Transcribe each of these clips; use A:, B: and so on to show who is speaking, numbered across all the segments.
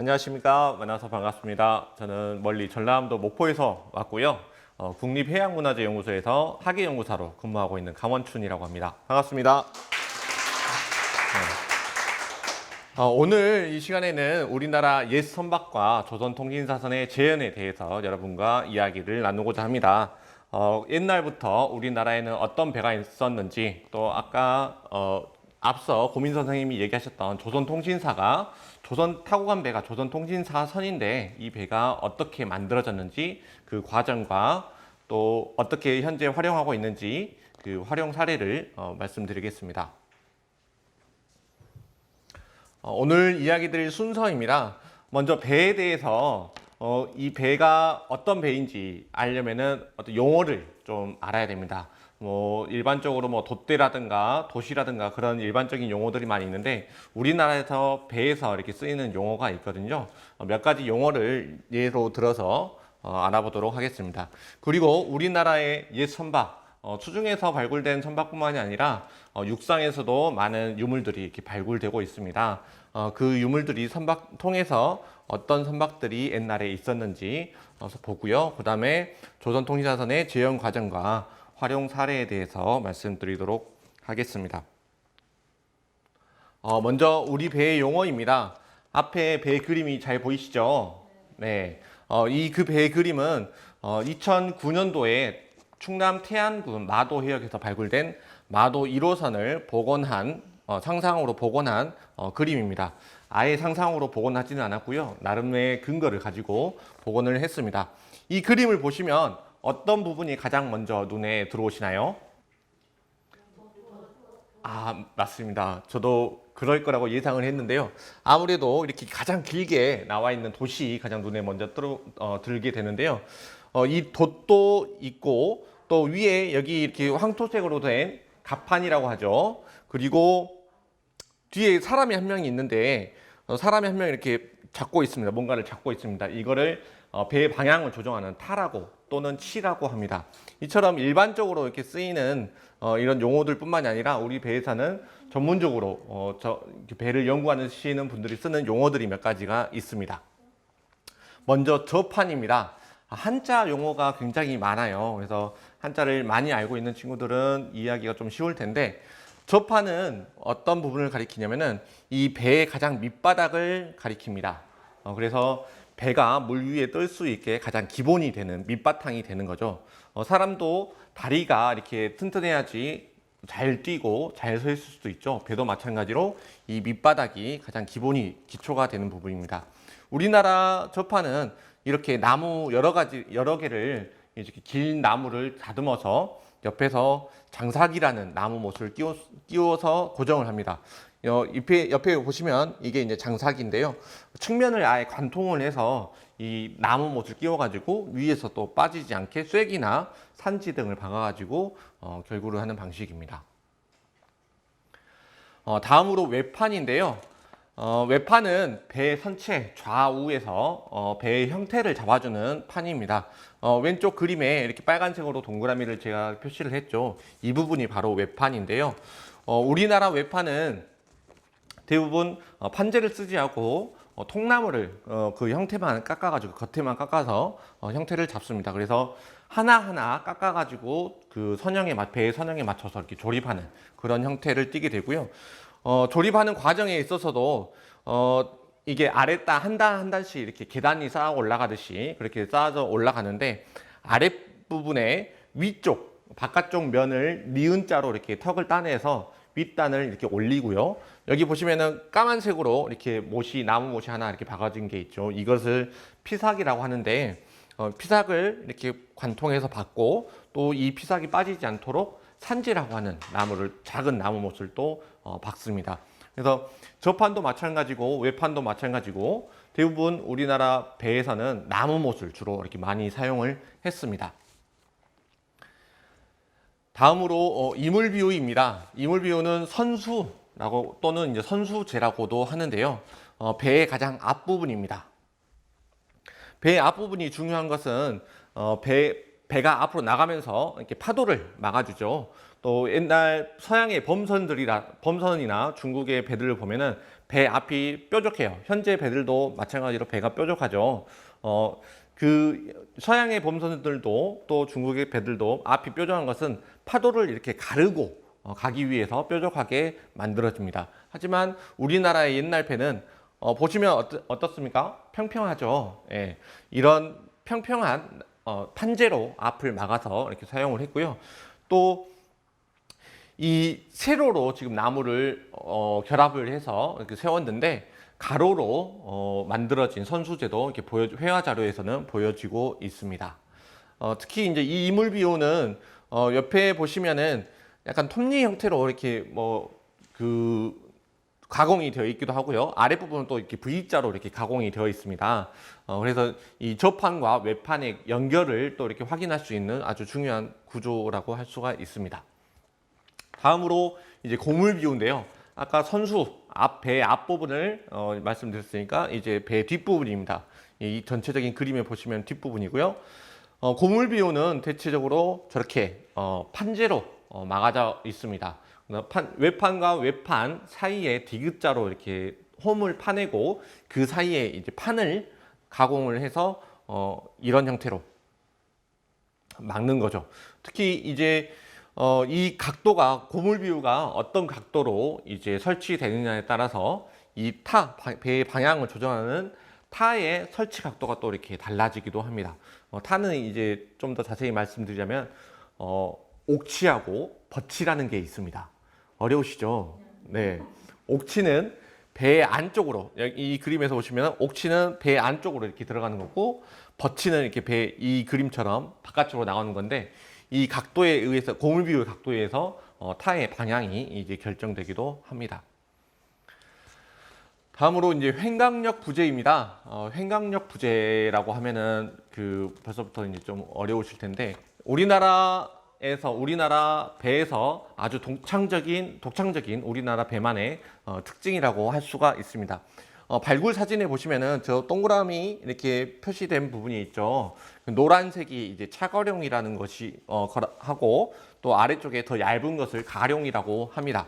A: 안녕하십니까. 만나서 반갑습니다. 저는 멀리 전라남도 목포에서 왔고요. 국립해양문화재연구소에서 학예연구사로 근무하고 있는 강원춘이라고 합니다. 반갑습니다. 오늘 이 시간에는 우리나라 옛 선박과 조선통신사선의 재현에 대해서 여러분과 이야기를 나누고자 합니다. 옛날부터 우리나라에는 어떤 배가 있었는지, 또 아까 앞서 고민 선생님이 얘기하셨던 조선통신사가 조선 타고 간 배가 조선통신사선인데, 이 배가 어떻게 만들어졌는지 그 과정과 또 어떻게 현재 활용하고 있는지 그 활용 사례를 말씀드리겠습니다. 오늘 이야기 드릴 순서입니다. 먼저 배에 대해서 이 배가 어떤 배인지 알려면은 어떤 용어를 좀 알아야 됩니다. 일반적으로 돛대라든가 도시라든가 그런 일반적인 용어들이 많이 있는데, 우리나라에서 배에서 이렇게 쓰이는 용어가 있거든요. 몇 가지 용어를 예로 들어서 알아보도록 하겠습니다. 그리고 우리나라의 옛 선박, 수중에서 발굴된 선박뿐만이 아니라 육상에서도 많은 유물들이 이렇게 발굴되고 있습니다. 그 유물들이 선박 통해서 어떤 선박들이 옛날에 있었는지 보고요. 그 다음에 조선통신사선의 재현 과정과 활용 사례에 대해서 말씀드리도록 하겠습니다. 먼저 우리 배의 용어입니다. 앞에 배 그림이 잘 보이시죠? 네. 그 배의 그림은 2009년도에 충남 태안군 마도 해역에서 발굴된 마도 1호선을 복원한 상상으로 복원한 그림입니다. 아예 상상으로 복원하지는 않았고요. 나름의 근거를 가지고 복원을 했습니다. 이 그림을 보시면 어떤 부분이 가장 먼저 눈에 들어오시나요? 맞습니다. 저도 그럴 거라고 예상을 했는데요. 아무래도 이렇게 가장 길게 나와 있는 돛이 가장 눈에 먼저 들게 되는데요. 이 돛도 있고, 또 위에 여기 이렇게 황토색으로 된 갑판이라고 하죠. 그리고 뒤에 사람이 한 명이 있는데, 사람이 한 명이 이렇게 잡고 있습니다. 뭔가를 잡고 있습니다. 이거를 배의 방향을 조정하는 타라고 또는 치라고 합니다. 이처럼 일반적으로 이렇게 쓰이는 이런 용어들 뿐만이 아니라 우리 배에서는 전문적으로 배를 연구하시는 분들이 쓰는 용어들이 몇 가지가 있습니다. 먼저 저판입니다. 한자 용어가 굉장히 많아요. 그래서 한자를 많이 알고 있는 친구들은 이해하기가 좀 쉬울 텐데, 저판은 어떤 부분을 가리키냐면은 이 배의 가장 밑바닥을 가리킵니다. 그래서 배가 물 위에 뜰 수 있게 가장 기본이 되는 밑바탕이 되는 거죠. 사람도 다리가 이렇게 튼튼해야지 잘 뛰고 잘 서 있을 수도 있죠. 배도 마찬가지로 이 밑바닥이 가장 기초가 되는 부분입니다. 우리나라 저판은 이렇게 나무 여러 개를 이렇게 긴 나무를 다듬어서 옆에서 장사기라는 나무 못을 끼워서 고정을 합니다. 옆에 보시면 이게 이제 장사기인데요. 측면을 아예 관통을 해서 이 나무 못을 끼워가지고 위에서 또 빠지지 않게 쐐기나 산지 등을 박아가지고 결구를 하는 방식입니다. 다음으로 외판인데요. 외판은 배 선체 좌우에서 배의 형태를 잡아주는 판입니다. 왼쪽 그림에 이렇게 빨간색으로 동그라미를 제가 표시를 했죠. 이 부분이 바로 외판인데요. 우리나라 외판은 대부분 판재를 쓰지 않고 통나무를 그 형태만 깎아가지고 겉에만 깎아서 형태를 잡습니다. 그래서 하나하나 깎아가지고 그 배의 선형에 맞춰서 이렇게 조립하는 그런 형태를 띠게 되고요. 조립하는 과정에 있어서도 이게 아랫단 한 단씩 이렇게 계단이 쌓아 올라가듯이 그렇게 쌓아져 올라가는데, 아랫부분에 위쪽 바깥쪽 면을 니은자로 이렇게 턱을 따내서 윗단을 이렇게 올리고요. 여기 보시면은 까만색으로 이렇게 나무 못이 하나 이렇게 박아진 게 있죠. 이것을 피삭이라고 하는데, 피삭을 이렇게 관통해서 박고, 또 이 피삭이 빠지지 않도록 산지라고 하는 작은 나무 못을 또 박습니다. 그래서 저판도 마찬가지고 외판도 마찬가지고 대부분 우리나라 배에서는 나무 못을 주로 이렇게 많이 사용을 했습니다. 다음으로 이물비유입니다. 이물비유는 선수라고 또는 이제 선수재라고도 하는데요. 배의 가장 앞부분입니다. 배의 앞부분이 중요한 것은 배가 앞으로 나가면서 이렇게 파도를 막아주죠. 또 옛날 서양의 범선이나 중국의 배들을 보면은 배 앞이 뾰족해요. 현재 배들도 마찬가지로 배가 뾰족하죠. 서양의 범선들도 또 중국의 배들도 앞이 뾰족한 것은 파도를 이렇게 가르고 가기 위해서 뾰족하게 만들어집니다. 하지만 우리나라의 옛날 배는 보시면 어떻습니까? 평평하죠. 예, 이런 평평한 판재로 앞을 막아서 이렇게 사용을 했고요. 또 이 세로로 지금 나무를 결합을 해서 이렇게 세웠는데 가로로 만들어진 선수제도 이렇게 회화 자료에서는 보여지고 있습니다. 특히 이제 이 이물비호는 옆에 보시면은 약간 톱니 형태로 이렇게 가공이 되어 있기도 하고요. 아랫부분은 또 이렇게 V자로 이렇게 가공이 되어 있습니다. 그래서 이 저판과 외판의 연결을 또 이렇게 확인할 수 있는 아주 중요한 구조라고 할 수가 있습니다. 다음으로 이제 고물비호인데요. 아까 선수 배 앞부분을 말씀드렸으니까 이제 배 뒷부분입니다. 이 전체적인 그림에 보시면 뒷부분이고요. 고물비호는 대체적으로 저렇게 판재로 막아져 있습니다. 외판과 외판 사이에 디귿자로 이렇게 홈을 파내고 그 사이에 이제 판을 가공을 해서 이런 형태로 막는 거죠. 특히 이제 이 각도가 고물비호가 어떤 각도로 이제 설치되느냐에 따라서 이 배의 방향을 조정하는 타의 설치 각도가 또 이렇게 달라지기도 합니다. 타는 이제 좀 더 자세히 말씀드리자면 옥치하고 버치라는 게 있습니다. 어려우시죠? 네. 옥치는 배 안쪽으로, 이 그림에서 보시면 옥치는 배 안쪽으로 이렇게 들어가는 거고, 버치는 이렇게 이 그림처럼 바깥쪽으로 나가는 건데, 이 각도에 의해서, 고물비호의 각도에 의해서 타의 방향이 이제 결정되기도 합니다. 다음으로 이제 횡강력 부재입니다. 횡강력 부재라고 하면은 벌써부터 이제 좀 어려우실 텐데, 우리나라 배에서 아주 독창적인 우리나라 배만의 특징이라고 할 수가 있습니다. 발굴 사진에 보시면은 저 동그라미 이렇게 표시된 부분이 있죠. 노란색이 이제 차거룡이라는 것이 하고, 또 아래쪽에 더 얇은 것을 가룡이라고 합니다.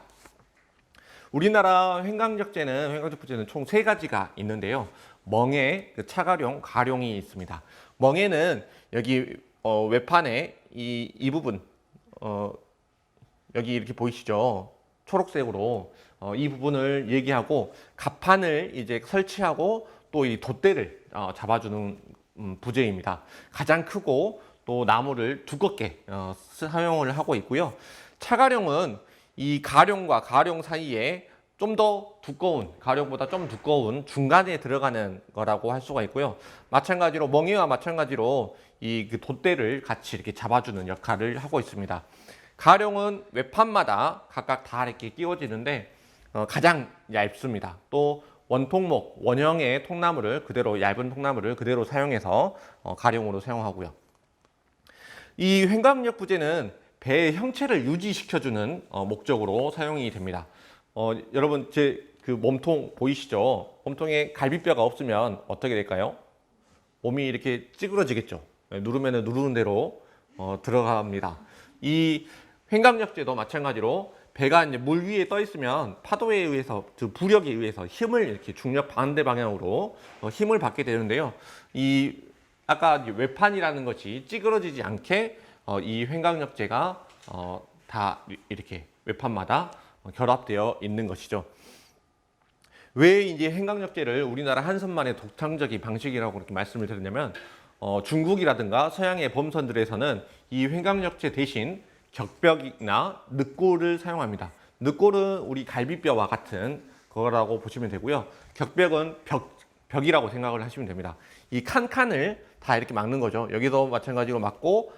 A: 우리나라 횡강적 부재는 총 3가지가 있는데요. 멍에, 차가룡, 가룡이 있습니다. 멍에는 여기 외판에 이 부분, 여기 이렇게 보이시죠? 초록색으로 이 부분을 얘기하고, 갑판을 이제 설치하고 또 이 돛대를 잡아주는 부재입니다. 가장 크고 또 나무를 두껍게 사용을 하고 있고요. 차가룡은 이 가룡과 가룡 사이에 좀 더 두꺼운, 가룡보다 좀 두꺼운 중간에 들어가는 거라고 할 수가 있고요. 마찬가지로 멍에와 마찬가지로 이 돛대를 같이 이렇게 잡아주는 역할을 하고 있습니다. 가룡은 외판마다 각각 다 이렇게 끼워지는데 가장 얇습니다. 또 원형의 통나무를 얇은 통나무를 그대로 사용해서 가룡으로 사용하고요. 이 횡강력 부재는 배의 형체를 유지시켜주는 목적으로 사용이 됩니다. 여러분 제 몸통 보이시죠? 몸통에 갈비뼈가 없으면 어떻게 될까요? 몸이 이렇게 찌그러지겠죠. 누르면 누르는 대로 들어갑니다. 이 횡강력제도 마찬가지로 배가 이제 물 위에 떠 있으면 파도에 의해서, 부력에 의해서 힘을 이렇게 중력 반대 방향으로 힘을 받게 되는데요. 아까 외판이라는 것이 찌그러지지 않게 이 횡강력제가 다 이렇게 외판마다 결합되어 있는 것이죠. 왜 이제 횡강력제를 우리나라 한선만의 독창적인 방식이라고 이렇게 말씀을 드렸냐면, 중국이라든가 서양의 범선들에서는 이 횡강력제 대신 격벽이나 늑골을 사용합니다. 늑골은 우리 갈비뼈와 같은 거라고 보시면 되고요. 격벽은 벽이라고 생각을 하시면 됩니다. 이 칸칸을 다 이렇게 막는 거죠. 여기도 마찬가지로 막고.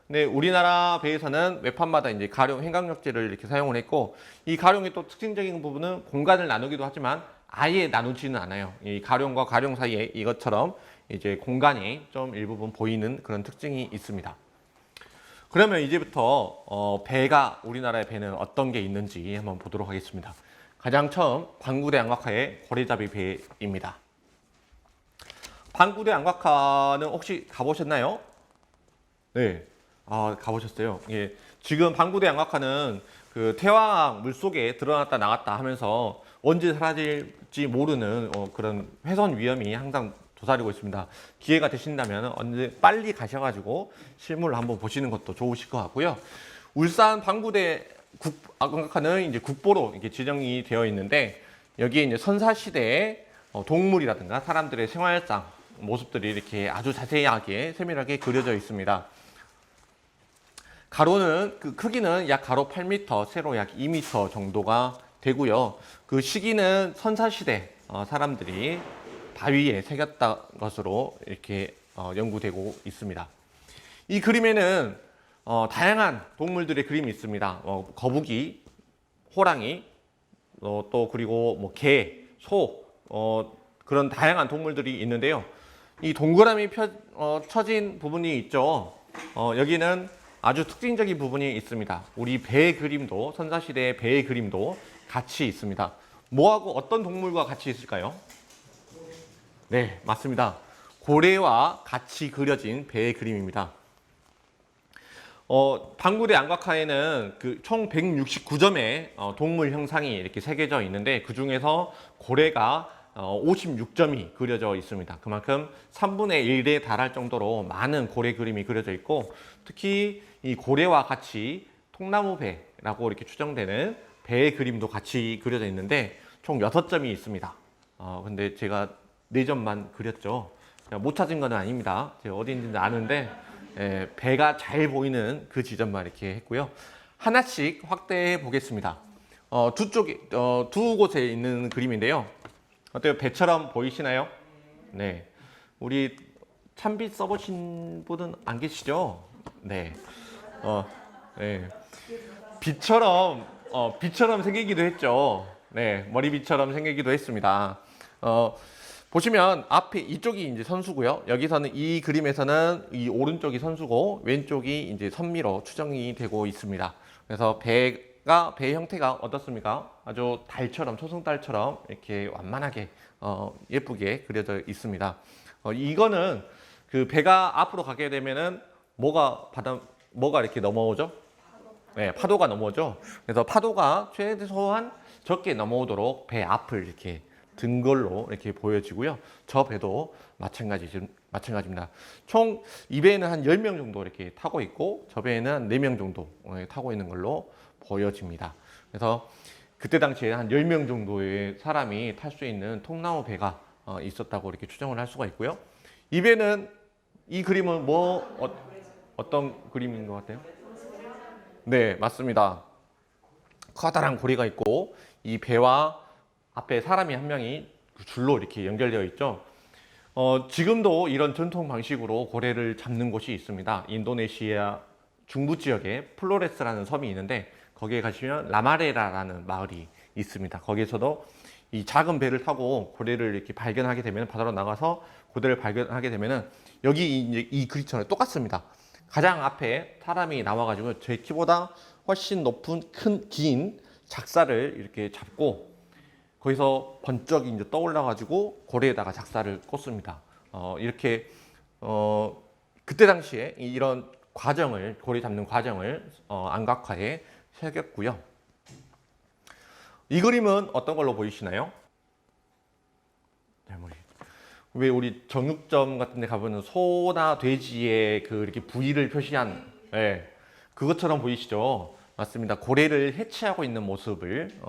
A: 근데 우리나라 배에서는 외판마다 이제 가룡, 횡강력제를 이렇게 사용을 했고, 이 가룡의 또 특징적인 부분은 공간을 나누기도 하지만 아예 나누지는 않아요. 이 가룡과 가룡 사이에 이것처럼 이제 공간이 좀 일부분 보이는 그런 특징이 있습니다. 그러면 이제부터 우리나라의 배는 어떤 게 있는지 한번 보도록 하겠습니다. 가장 처음 방구대 안곽하의 고래잡이 배입니다. 방구대 안곽하는 혹시 가보셨나요? 네, 가보셨어요. 예, 지금 방구대 안곽하는 태화항 물속에 들어갔다 나갔다 하면서 언제 사라질지 모르는 그런 훼손 위험이 항상 도사리고 있습니다. 기회가 되신다면 언제 빨리 가셔가지고 실물을 한번 보시는 것도 좋으실 것 같고요. 울산 방구대 안각화는 이제 국보로 이렇게 지정이 되어 있는데 여기에 이제 선사시대의 동물이라든가 사람들의 생활상 모습들이 이렇게 아주 자세하게 세밀하게 그려져 있습니다. 가로는 그 크기는 약 가로 8m, 세로 약 2m 정도가 되고요. 그 시기는 선사시대 사람들이 바위에 새겼다 것으로 이렇게 연구되고 있습니다. 이 그림에는 다양한 동물들의 그림이 있습니다. 거북이, 호랑이, 또 그리고 뭐 개, 소 그런 다양한 동물들이 있는데요. 이 동그라미 쳐진 부분이 있죠. 여기는 아주 특징적인 부분이 있습니다. 우리 배 그림도 선사시대의 배 그림도 같이 있습니다. 뭐하고 어떤 동물과 같이 있을까요? 네, 맞습니다. 고래와 같이 그려진 배의 그림입니다. 방구대 안각화에는 총 169점의 동물 형상이 이렇게 새겨져 있는데 그 중에서 고래가 56점이 그려져 있습니다. 그만큼 3분의 1에 달할 정도로 많은 고래 그림이 그려져 있고 특히 이 고래와 같이 통나무배라고 이렇게 추정되는 배의 그림도 같이 그려져 있는데 총 6점이 있습니다. 근데 제가 4점만 그렸죠. 못 찾은 건 아닙니다. 제가 어디 있는지 아는데 배가 잘 보이는 그 지점만 이렇게 했고요. 하나씩 확대해 보겠습니다. 두 곳에 있는 그림인데요. 어때요? 배처럼 보이시나요? 네. 우리 참빛 써보신 분은 안 계시죠? 네. 네. 빛처럼 생기기도 했죠. 네. 머리빗처럼 생기기도 했습니다. 보시면 앞에 이쪽이 이제 선수고요. 여기서는 이 그림에서는 이 오른쪽이 선수고 왼쪽이 이제 선미로 추정이 되고 있습니다. 그래서 배 형태가 어떻습니까? 아주 달처럼 초승달처럼 이렇게 완만하게 예쁘게 그려져 있습니다. 이거는 그 배가 앞으로 가게 되면은 뭐가 이렇게 넘어오죠? 네, 파도가 넘어오죠. 그래서 파도가 최소한 적게 넘어오도록 배 앞을 이렇게 든 걸로 이렇게 보여지고요. 저 배도 마찬가지입니다. 총 이 배에는 한 10명 정도 이렇게 타고 있고 저 배에는 한 4명 정도 타고 있는 걸로 보여집니다. 그래서 그때 당시에 한 10명 정도의 사람이 탈 수 있는 통나무 배가 있었다고 이렇게 추정을 할 수가 있고요. 이 배는 이 그림은 어떤 그림인 것 같아요? 네, 맞습니다. 커다란 고리가 있고 이 배와 앞에 사람이 한 명이 줄로 이렇게 연결되어 있죠. 지금도 이런 전통 방식으로 고래를 잡는 곳이 있습니다. 인도네시아 중부 지역에 플로레스라는 섬이 있는데 거기에 가시면 라마레라라는 마을이 있습니다. 거기에서도 이 작은 배를 타고 고래를 이렇게 발견하게 되면 바다로 나가서 고래를 발견하게 되면은 여기 이제 이 그림처럼 똑같습니다. 가장 앞에 사람이 나와가지고 제 키보다 훨씬 높은 긴 작사를 이렇게 잡고 거기서 번쩍 이제 떠올라가지고 고래에다가 작사를 꽂습니다. 이렇게 그때 당시에 이런 과정을 고래 잡는 과정을 안각화에 새겼고요. 이 그림은 어떤 걸로 보이시나요? 왜 우리 정육점 같은 데 가보면 소나 돼지의 이렇게 부위를 표시한 그것처럼 보이시죠? 맞습니다. 고래를 해치하고 있는 모습을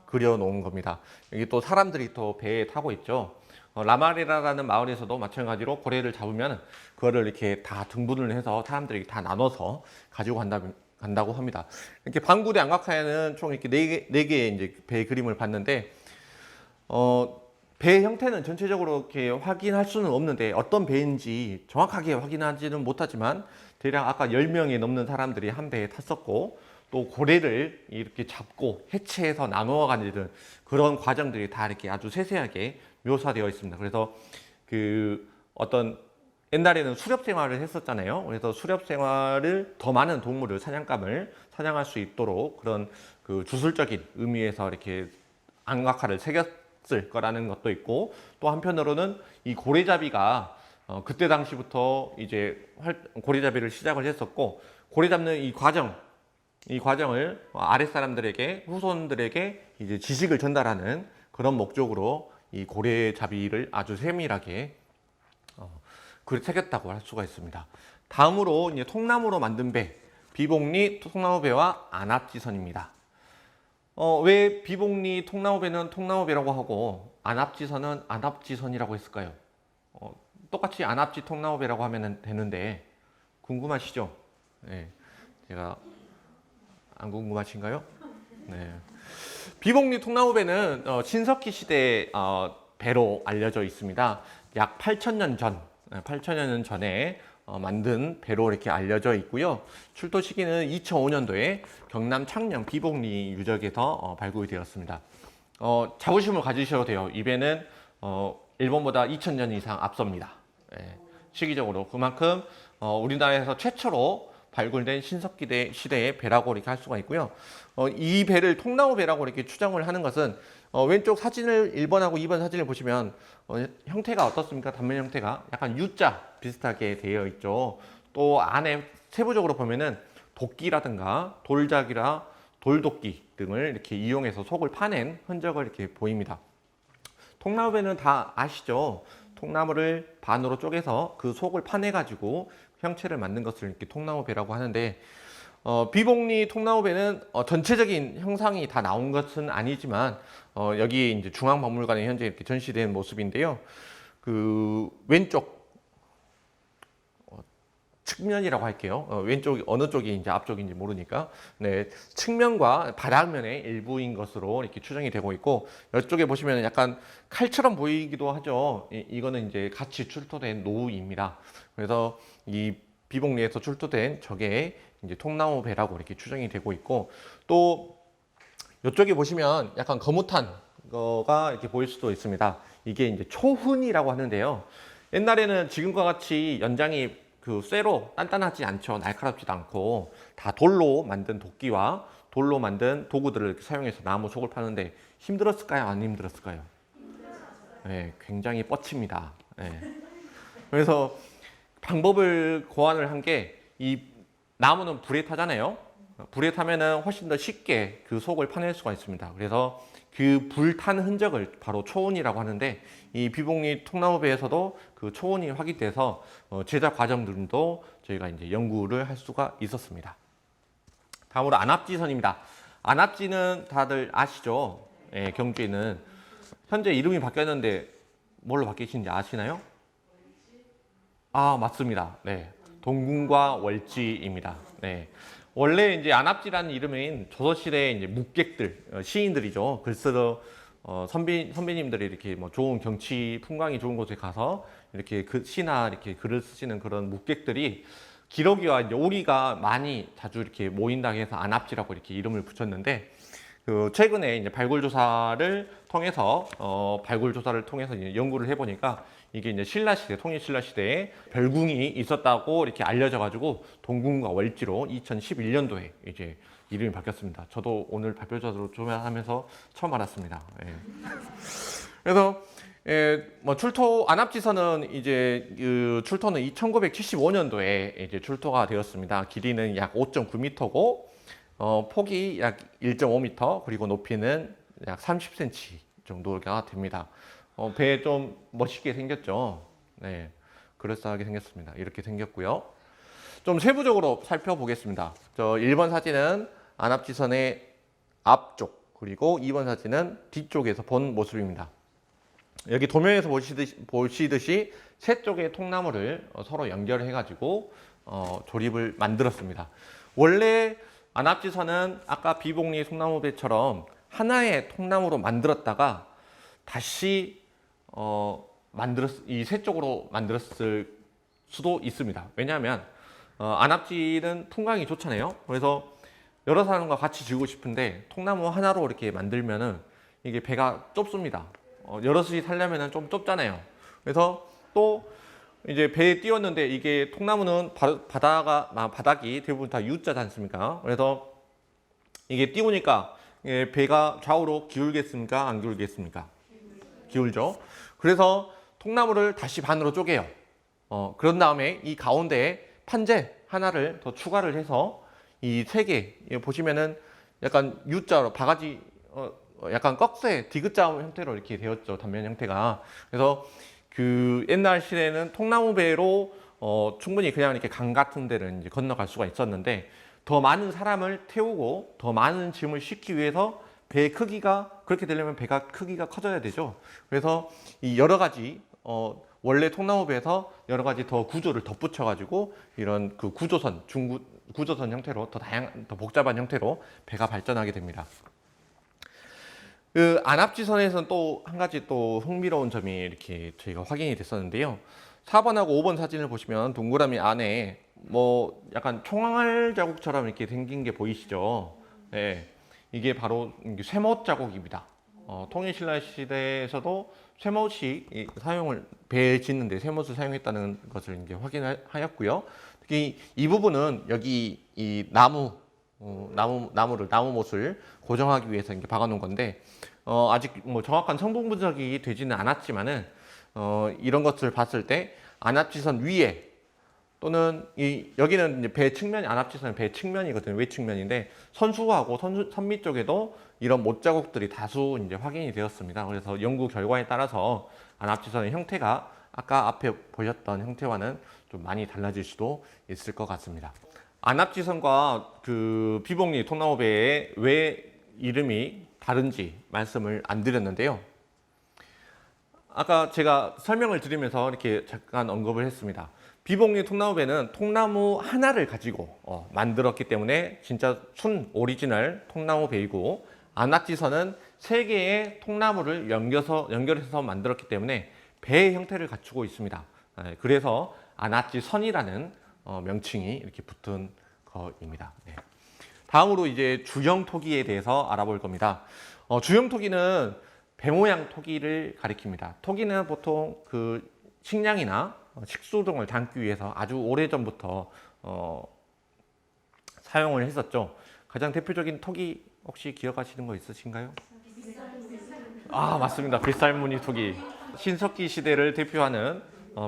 A: 그려 놓은 겁니다. 여기 또 사람들이 또 배에 타고 있죠. 라마레라라는 마을에서도 마찬가지로 고래를 잡으면 그거를 이렇게 다 등분을 해서 사람들이 다 나눠서 가지고 간다고 합니다. 이렇게 방구대 안각화에는 총 이렇게 네 개의 이제 배 그림을 봤는데 배 형태는 전체적으로 이렇게 확인할 수는 없는데 어떤 배인지 정확하게 확인하지는 못하지만 대략 아까 10명이 넘는 사람들이 한 배에 탔었고 또 고래를 이렇게 잡고 해체해서 나누어 가는 그런 과정들이 다 이렇게 아주 세세하게 묘사되어 있습니다. 그래서 어떤 옛날에는 수렵 생활을 했었잖아요. 그래서 수렵 생활을 더 많은 동물을 사냥감을 사냥할 수 있도록 그런 주술적인 의미에서 이렇게 안각화를 새겼을 거라는 것도 있고 또 한편으로는 이 고래잡이가 그때 당시부터 이제 고래잡이를 시작을 했었고 고래 잡는 이 과정 이 과정을 아랫사람들에게, 후손들에게 이제 지식을 전달하는 그런 목적으로 이 고래잡이를 아주 세밀하게 새겼다고 할 수가 있습니다. 다음으로 이제 통나무로 만든 배, 비복리 통나무배와 안압지선입니다. 왜 비복리 통나무배는 통나무배라고 하고 안압지선은 안압지선이라고 했을까요? 똑같이 안압지 통나무배라고 하면 되는데 궁금하시죠? 네, 제가 안 궁금하신가요? 네. 비복리 통나무배는 신석기 시대 배로 알려져 있습니다. 약 8,000년 전, 8,000년 전에 만든 배로 이렇게 알려져 있고요. 출토 시기는 2005년도에 경남 창녕 비복리 유적에서 발굴이 되었습니다. 자부심을 가지셔도 돼요. 이 배는 일본보다 2,000년 이상 앞섭니다. 예, 시기적으로 그만큼 우리나라에서 최초로 발굴된 신석기 시대의 배라고 이렇게 할 수가 있고요. 이 배를 통나무 배라고 이렇게 추정을 하는 것은 왼쪽 사진을 1번하고 2번 사진을 보시면 형태가 어떻습니까? 단면 형태가 약간 U자 비슷하게 되어 있죠. 또 안에 세부적으로 보면은 도끼라든가 돌작이라 돌도끼 등을 이렇게 이용해서 속을 파낸 흔적을 이렇게 보입니다. 통나무 배는 다 아시죠? 통나무를 반으로 쪼개서 그 속을 파내 가지고 형체를 만든 것을 이렇게 통나무 배라고 하는데 비복리 통나무 배는 전체적인 형상이 다 나온 것은 아니지만 여기 이제 중앙박물관에 현재 이렇게 전시된 모습인데요. 그 왼쪽 측면이라고 할게요. 왼쪽 어느 쪽이 이제 앞쪽인지 모르니까 네, 측면과 바닥면의 일부인 것으로 이렇게 추정이 되고 있고 이쪽에 보시면 약간 칼처럼 보이기도 하죠. 이거는 이제 같이 출토된 노후입니다. 그래서 이 비복리에서 출토된 저게 이제 통나무 배라고 이렇게 추정이 되고 있고 또 이쪽에 보시면 약간 거뭇한 거가 이렇게 보일 수도 있습니다. 이게 이제 초훈이라고 하는데요. 옛날에는 지금과 같이 연장이 그 쇠로 단단하지 않죠. 날카롭지도 않고 다 돌로 만든 도끼와 돌로 만든 도구들을 이렇게 사용해서 나무 속을 파는데 힘들었을까요? 안 힘들었을까요? 네, 굉장히 뻗칩니다. 네. 그래서 방법을 고안을 한 게 이 나무는 불에 타잖아요. 불에 타면은 훨씬 더 쉽게 그 속을 파낼 수가 있습니다. 그래서 그 불탄 흔적을 바로 초원이라고 하는데 이 비복리 통나무배에서도 그 초원이 확인돼서 제작 과정들도 저희가 이제 연구를 할 수가 있었습니다. 다음으로 안압지선입니다. 안압지는 다들 아시죠? 예, 경주에는 현재 이름이 바뀌었는데 뭘로 바뀌신지 아시나요? 아, 맞습니다. 네. 동궁과 월지입니다. 네. 원래 이제 안압지라는 이름인 조선시대 이제 묵객들, 시인들이죠. 글쓰러 선배님들이 이렇게 뭐 좋은 경치, 풍광이 좋은 곳에 가서 이렇게 시나 이렇게 글을 쓰시는 그런 묵객들이 기러기와 이제 오리가 많이 자주 이렇게 모인다고 해서 안압지라고 이렇게 이름을 붙였는데 그 최근에 이제 발굴 조사를 통해서 이제 연구를 해보니까 이게 이제 신라 시대, 통일 신라 시대에 별궁이 있었다고 이렇게 알려져가지고 동궁과 월지로 2011년도에 이제 이름이 바뀌었습니다. 저도 오늘 발표자로 조명하면서 처음 알았습니다. 예. 그래서 뭐 안압지선은 이제 출토는 1975년도에 이제 출토가 되었습니다. 길이는 약 5.9m고 폭이 약 1.5m 그리고 높이는 약 30cm 정도가 됩니다. 배 좀 멋있게 생겼죠. 네, 그럴싸하게 생겼습니다. 이렇게 생겼고요. 좀 세부적으로 살펴보겠습니다. 저 1번 사진은 안압지선의 앞쪽 그리고 2번 사진은 뒤쪽에서 본 모습입니다. 여기 도면에서 보시듯이 세 쪽의 통나무를 서로 연결해 가지고 조립을 만들었습니다. 원래 안압지선은 아까 비복리 통나무배처럼 하나의 통나무로 만들었다가 다시 이 세 쪽으로 만들었을 수도 있습니다. 왜냐하면 안압지는 풍광이 좋잖아요. 그래서 여러 사람과 같이 지고 싶은데 통나무 하나로 이렇게 만들면은 이게 배가 좁습니다. 여럿이 살려면은 좀 좁잖아요. 그래서 또 이제 배에 띄웠는데 이게 통나무는 바닥이 대부분 다 U자지 않습니까? 그래서 이게 띄우니까 배가 좌우로 기울겠습니까? 안 기울겠습니까? 기울죠. 그래서 통나무를 다시 반으로 쪼개요. 그런 다음에 이 가운데에 판재 하나를 더 추가를 해서 이 세 개 보시면은 약간 U자로 바가지 약간 꺽쇠 디귿자 형태로 이렇게 되었죠. 단면 형태가. 그래서 그 옛날 시대에는 통나무 배로 충분히 그냥 이렇게 강 같은 데를 이제 건너갈 수가 있었는데 더 많은 사람을 태우고 더 많은 짐을 싣기 위해서 배의 크기가 그렇게 되려면 배가 크기가 커져야 되죠. 그래서 이 여러 가지 원래 통나무 배에서 여러 가지 더 구조를 덧붙여 가지고 이런 그 구조선 구조선 형태로 더 다양한 더 복잡한 형태로 배가 발전하게 됩니다. 그 안압지선에서는 또 한 가지 또 흥미로운 점이 이렇게 저희가 확인이 됐었는데요. 4번하고 5번 사진을 보시면 동그라미 안에 뭐 약간 총알 자국처럼 이렇게 생긴 게 보이시죠? 네, 이게 바로 쇠못 자국입니다. 통일신라 시대에서도 쇠못이 사용을 배에 짓는데 쇠못을 사용했다는 것을 이제 확인하였고요. 특히 이 부분은 여기 이 나무못을 고정하기 위해서 이렇게 박아놓은 건데 아직 뭐 정확한 성분 분석이 되지는 않았지만은 이런 것을 봤을 때 안압지선 위에 또는 여기는 이제 배 측면이 안압지선은 배 측면이거든요. 외측면인데 선수하고 선미 쪽에도 이런 못 자국들이 다수 이제 확인이 되었습니다. 그래서 연구 결과에 따라서 안압지선의 형태가 아까 앞에 보셨던 형태와는 좀 많이 달라질 수도 있을 것 같습니다. 안압지선과 그 비복리 통나무배의 왜 이름이 다른지 말씀을 안 드렸는데요. 아까 제가 설명을 드리면서 이렇게 잠깐 언급을 했습니다. 비복리 통나무배는 통나무 하나를 가지고 만들었기 때문에 진짜 순 오리지널 통나무배이고 안압지선은 세 개의 통나무를 연결해서 만들었기 때문에 배의 형태를 갖추고 있습니다. 그래서 안압지선이라는 명칭이 이렇게 붙은 거입니다. 네. 다음으로 이제 주형 토기에 대해서 알아볼 겁니다. 주형 토기는 배 모양 토기를 가리킵니다. 토기는 보통 그 식량이나 식수 등을 담기 위해서 아주 오래전부터 사용을 했었죠. 가장 대표적인 토기 혹시 기억하시는 거 있으신가요? 아, 맞습니다. 빗살무늬 토기. 신석기 시대를 대표하는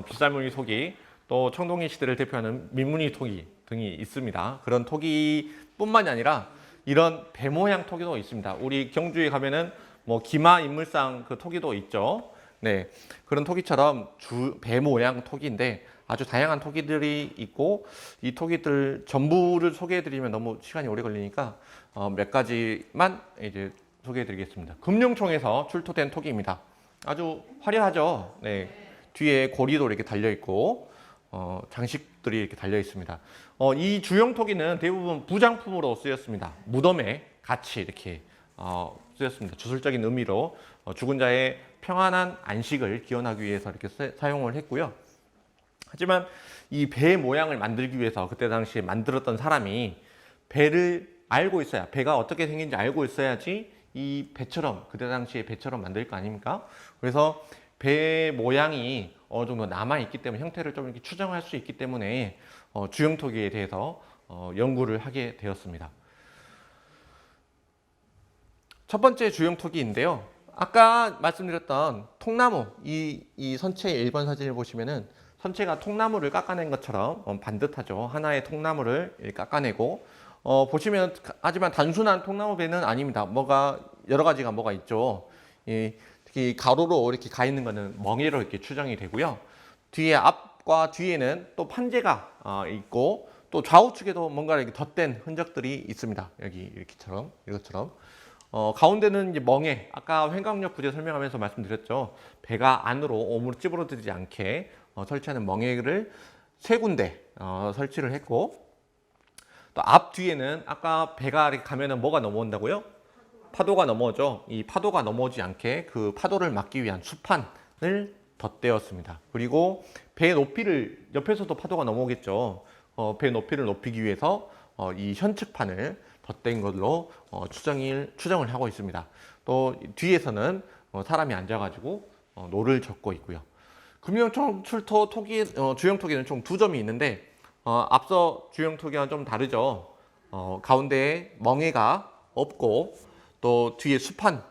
A: 빗살무늬 토기, 또 청동기 시대를 대표하는 민무늬 토기 등이 있습니다. 그런 토기뿐만이 아니라 이런 배 모양 토기도 있습니다. 우리 경주에 가면은 뭐 기마 인물상 그 토기도 있죠. 네, 그런 토기처럼 배 모양 토기인데 아주 다양한 토기들이 있고 이 토기들 전부를 소개해드리면 너무 시간이 오래 걸리니까 몇 가지만 이제 소개해드리겠습니다. 금융총에서 출토된 토기입니다. 아주 화려하죠. 네, 뒤에 고리도 이렇게 달려 있고 장식들이 이렇게 달려 있습니다. 이 주형 토기는 대부분 부장품으로 쓰였습니다. 무덤에 같이 이렇게 쓰였습니다. 주술적인 의미로 죽은 자의 평안한 안식을 기원하기 위해서 이렇게 사용을 했고요. 하지만 이 배 모양을 만들기 위해서 그때 당시에 만들었던 사람이 배를 알고 있어야, 배가 어떻게 생긴지 알고 있어야지 이 배처럼, 그때 당시에 배처럼 만들 거 아닙니까? 그래서 배 모양이 어느 정도 남아있기 때문에 형태를 좀 이렇게 추정할 수 있기 때문에 주형 토기에 대해서 연구를 하게 되었습니다. 첫 번째 주형 토기인데요. 아까 말씀드렸던 통나무, 이 선체의 1번 사진을 보시면은 선체가 통나무를 깎아낸 것처럼 반듯하죠. 하나의 통나무를 깎아내고 보시면 하지만 단순한 통나무 배는 아닙니다. 여러 가지가 뭐가 있죠. 특히 가로로 이렇게 가 있는 거는 멍에로 이렇게 추정이 되고요. 뒤에 앞과 뒤에는 또 판재가 있고 또 좌우측에도 뭔가 이렇게 덧댄 흔적들이 있습니다. 여기 이것처럼. 가운데는 이제 멍에, 아까 횡강력 부재 설명하면서 말씀드렸죠. 배가 안으로 오므로 찌부러지지 않게 설치하는 멍에를 세 군데 설치를 했고, 또 앞 뒤에는 아까 배가 이렇게 가면은 뭐가 넘어온다고요? 파도가 넘어오죠. 이 파도가 넘어오지 않게 그 파도를 막기 위한 수판을 덧대었습니다. 그리고 배 높이를, 옆에서도 파도가 넘어오겠죠. 배 높이를 높이기 위해서 이 현측판을 덧댄 걸로 추정을 하고 있습니다. 또 뒤에서는 사람이 앉아가지고 노를 젓고 있고요. 금융총 출토 토기, 주형 토기는 총 두 점이 있는데 앞서 주형 토기와 좀 다르죠. 가운데에 멍에가 없고 또 뒤에 수판,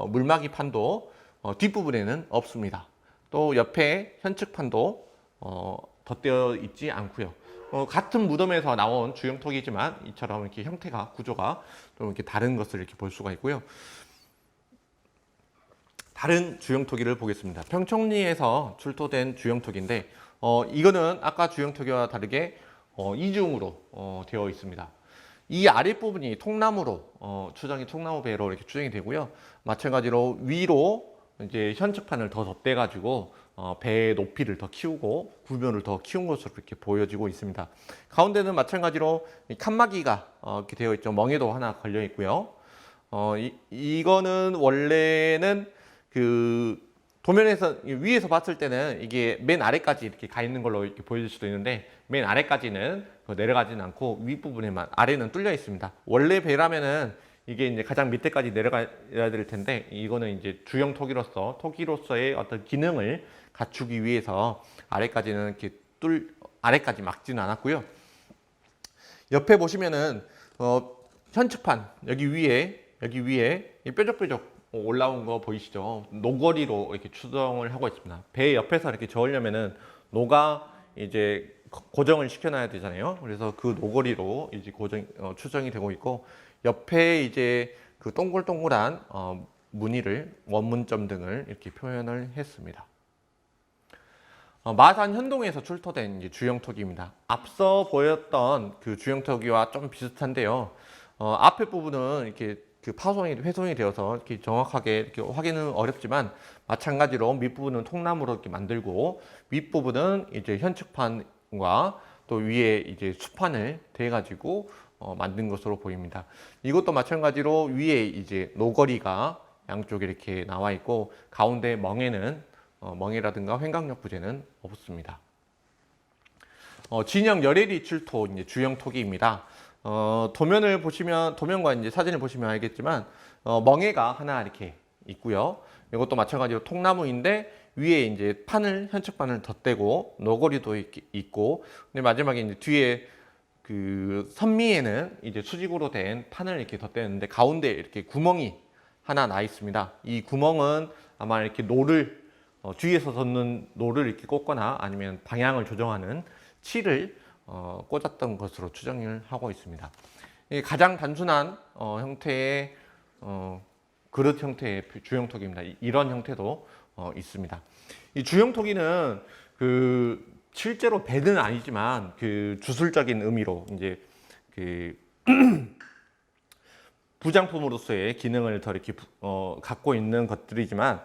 A: 물막이 판도 뒷부분에는 없습니다. 또 옆에 현측판도 덧대어 있지 않고요. 같은 무덤에서 나온 주영턱이지만 이처럼 이렇게 형태가 구조가 좀 이렇게 다른 것을 이렇게 볼 수가 있고요. 다른 주영토기를 보겠습니다. 평청리에서 출토된 주영토기인데 이거는 아까 주영토기와 다르게 이중으로 되어 있습니다. 이 아랫부분이 통나무로 추정이 통나무 배로 이렇게 추정이 되고요. 마찬가지로 위로 이제 현측판을 더 덧대 가지고 배의 높이를 더 키우고 구변을 더 키운 것으로 이렇게 보여지고 있습니다. 가운데는 마찬가지로 칸막이가 이렇게 되어 있죠. 멍에도 하나 걸려 있고요. 이거는 원래는 그 도면에서 위에서 봤을 때는 이게 맨 아래까지 이렇게 가 있는 걸로 이렇게 보여질 수도 있는데 맨 아래까지는 내려가지는 않고 윗부분에만 아래는 뚫려 있습니다. 원래 배라면은 이게 이제 가장 밑에까지 내려가야 될 텐데 이거는 이제 주형 토기로서의 어떤 기능을 갖추기 위해서 아래까지는 이렇게 아래까지 막지는 않았고요. 옆에 보시면은 현측판 여기 위에 뾰족뾰족 올라온 거 보이시죠? 노거리로 이렇게 추정을 하고 있습니다. 배 옆에서 이렇게 저으려면은 노가 이제 고정을 시켜놔야 되잖아요. 그래서 그 노거리로 이제 추정이 되고 있고 옆에 이제 그 동글동글한 무늬를 원문점 등을 이렇게 표현을 했습니다. 마산 현동에서 출토된 이제 주영토기입니다. 앞서 보였던 그 주영토기와 좀 비슷한데요. 앞에 부분은 이렇게 그 훼손이 되어서 이렇게 정확하게 이렇게 확인은 어렵지만 마찬가지로 밑부분은 통나무로 이렇게 만들고 윗부분은 이제 현측판과 또 위에 이제 수판을 대 가지고 만든 것으로 보입니다. 이것도 마찬가지로 위에 이제 노거리가 양쪽에 이렇게 나와 있고 가운데 멍에는 멍에라든가 횡강력 부재는 없습니다. 진영 열애리 출토 이제 주영 토기입니다. 도면을 보시면 도면과 이제 사진을 보시면 알겠지만 멍에가 하나 이렇게 있고요. 이것도 마찬가지로 통나무인데 위에 이제 현측판을 덧대고 노거리도 있고 근데 마지막에 이제 뒤에 그 선미에는 이제 수직으로 된 판을 이렇게 덧대는데 가운데 이렇게 구멍이 하나 나 있습니다. 이 구멍은 아마 이렇게 노를 뒤에서 젓는 노를 이렇게 꽂거나 아니면 방향을 조정하는 칠을 꽂았던 것으로 추정을 하고 있습니다. 가장 단순한 형태의 그릇 형태의 주영토기입니다. 이런 형태도 있습니다. 이 주영토기는 그 실제로 배는 아니지만 그 주술적인 의미로 이제 그 부장품으로서의 기능을 더 이렇게 갖고 있는 것들이지만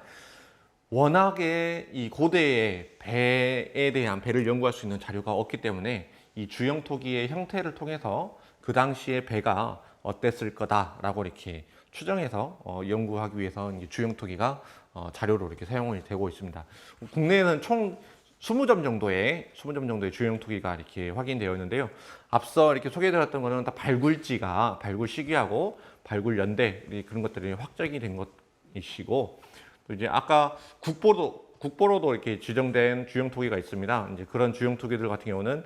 A: 워낙에 이 고대의 배에 대한 배를 연구할 수 있는 자료가 없기 때문에 이 주영토기의 형태를 통해서 그 당시에 배가 어땠을 거다라고 이렇게 추정해서 연구하기 위해서 이제 주영토기가 자료로 이렇게 사용이 되고 있습니다. 국내에는 총 20점 정도의 주영토기가 이렇게 확인되어 있는데요. 앞서 이렇게 소개해드렸던 거는 다 발굴 시기하고 발굴 연대 그런 것들이 확정이 된 것이시고 또 이제 아까 국보로도 이렇게 지정된 주영토기가 있습니다. 이제 그런 주영토기들 같은 경우는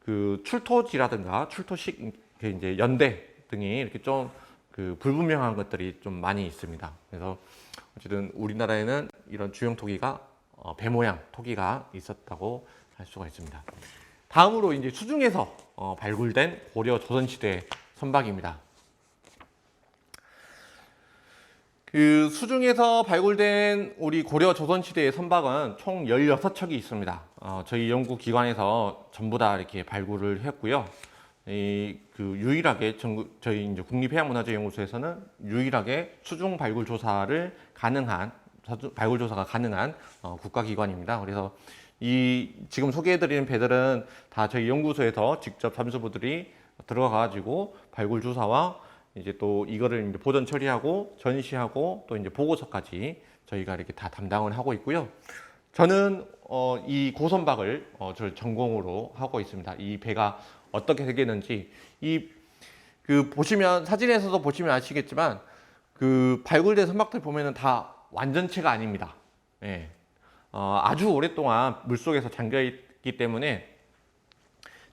A: 그 출토지라든가 출토식 이제 연대 등이 이렇게 좀 그 불분명한 것들이 좀 많이 있습니다. 그래서 어쨌든 우리나라에는 이런 주영토기가 배 모양 토기가 있었다고 할 수가 있습니다. 다음으로 이제 수중에서 발굴된 고려 조선시대 선박입니다. 그 수중에서 발굴된 우리 고려 조선시대의 선박은 총 16척이 있습니다. 저희 연구기관에서 전부 다 이렇게 발굴을 했고요. 유일하게 저희 이제 국립해양문화재연구소에서는 유일하게 수중 발굴 조사가 가능한 국가기관입니다. 그래서 지금 소개해드리는 배들은 다 저희 연구소에서 직접 잠수부들이 들어가가지고 발굴 조사와 이제 또 이거를 이제 보전 처리하고 전시하고 또 이제 보고서까지 저희가 이렇게 다 담당을 하고 있고요. 저는 이 고선박을 저 전공으로 하고 있습니다. 이 배가 어떻게 생겼는지 그 보시면 사진에서도 보시면 아시겠지만 그 발굴된 선박들 보면은 다 완전체가 아닙니다. 예. 아주 오랫동안 물속에서 잠겨 있기 때문에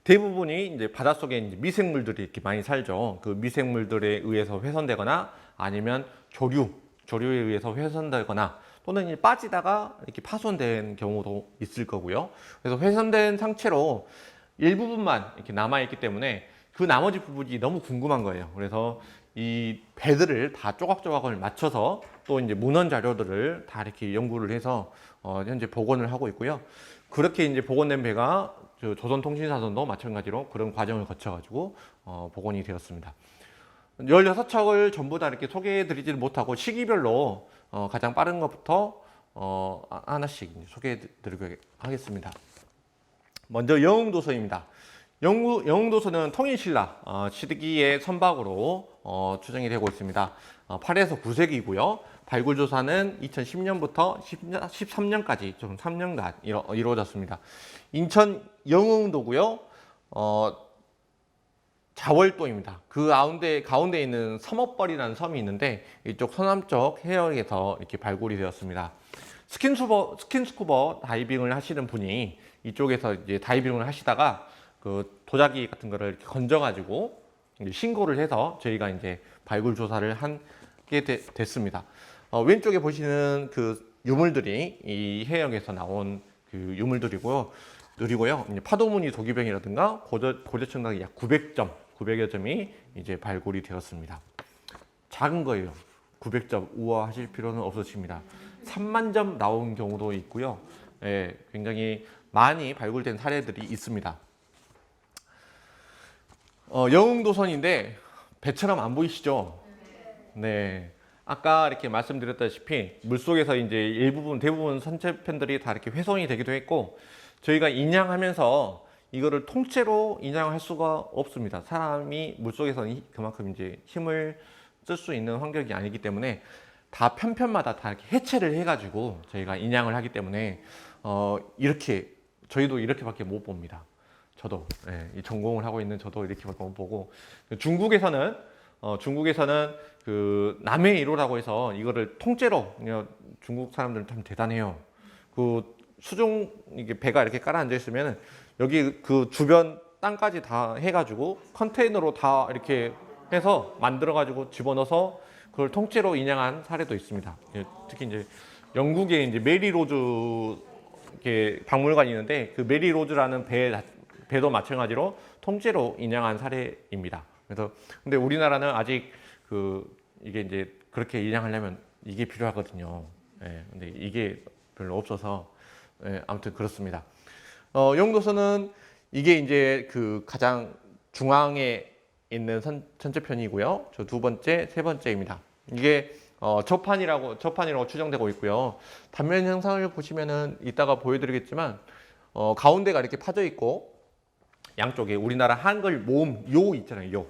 A: 대부분이 이제 바닷속에 이제 미생물들이 이렇게 많이 살죠. 그 미생물들에 의해서 훼손되거나 아니면 조류에 의해서 훼손되거나 또는 이제 빠지다가 이렇게 파손된 경우도 있을 거고요. 그래서 훼손된 상체로 일부분만 이렇게 남아있기 때문에 그 나머지 부분이 너무 궁금한 거예요. 그래서 이 배들을 다 조각조각을 맞춰서 또 이제 문헌 자료들을 다 이렇게 연구를 해서 현재 복원을 하고 있고요. 그렇게 이제 복원된 배가 조선통신사선도 마찬가지로 그런 과정을 거쳐가지고 복원이 되었습니다. 16척을 전부 다 이렇게 소개해 드리지는 못하고 시기별로 가장 빠른 것부터 하나씩 소개해 드리도록 하겠습니다. 먼저 영흥도서입니다. 영흥도서는 통일신라 시기의 선박으로 추정이 되고 있습니다. 8에서 9세기이고요. 발굴조사는 2010년부터 13년까지 좀 3년간 이루어졌습니다. 인천 영흥도고요. 자월도입니다. 그 가운데 있는 섬업벌이라는 섬이 있는데 이쪽 서남쪽 해역에서 이렇게 발굴이 되었습니다. 스킨스쿠버 다이빙을 하시는 분이 이쪽에서 이제 다이빙을 하시다가 그 도자기 같은 거를 이렇게 건져가지고 신고를 해서 저희가 이제 발굴 조사를 하게 됐습니다. 왼쪽에 보시는 그 유물들이 이 해역에서 나온 그 유물들이고요. 파도무늬 도기병이라든가 고대 청각이 약 900여 점이 이제 발굴이 되었습니다. 작은 거예요. 900점 우아하실 필요는 없으십니다. 3만 점 나온 경우도 있고요. 예, 굉장히 많이 발굴된 사례들이 있습니다. 영흥도선인데 배처럼 안 보이시죠? 네. 아까 이렇게 말씀드렸다시피 물속에서 이제 대부분 선체편들이 다 이렇게 훼손이 되기도 했고 저희가 인양하면서 이거를 통째로 인양할 수가 없습니다. 사람이 물속에서는 그만큼 이제 힘을 쓸 수 있는 환경이 아니기 때문에 다 편편마다 다 이렇게 해체를 해가지고 저희가 인양을 하기 때문에 이렇게 저희도 이렇게밖에 못 봅니다. 저도 이 전공을 하고 있는 저도 이렇게밖에 못 보고 중국에서는 그 남해 1호라고 해서 이거를 통째로 중국 사람들은 참 대단해요. 그 수중 이게 배가 이렇게 깔아앉아 있으면 여기 그 주변 땅까지 다 해가지고 컨테이너로 다 이렇게 해서 만들어가지고 집어넣어서 그걸 통째로 인양한 사례도 있습니다. 특히 이제 영국에 이제 메리 로즈 이렇게 박물관이 있는데 그 메리 로즈라는 배도 마찬가지로 통째로 인양한 사례입니다. 그래서 근데 우리나라는 아직 이게 이제 그렇게 인양하려면 이게 필요하거든요. 근데 이게 별로 없어서 아무튼 그렇습니다. 영도선은 이게 이제 그 가장 중앙에 있는 선체편이고요. 저 두 번째, 세 번째입니다. 이게 저판이라고 추정되고 있고요. 단면 형상을 보시면은 이따가 보여드리겠지만 가운데가 이렇게 파져 있고 양쪽에 우리나라 한글 모음 요 있잖아요. 요.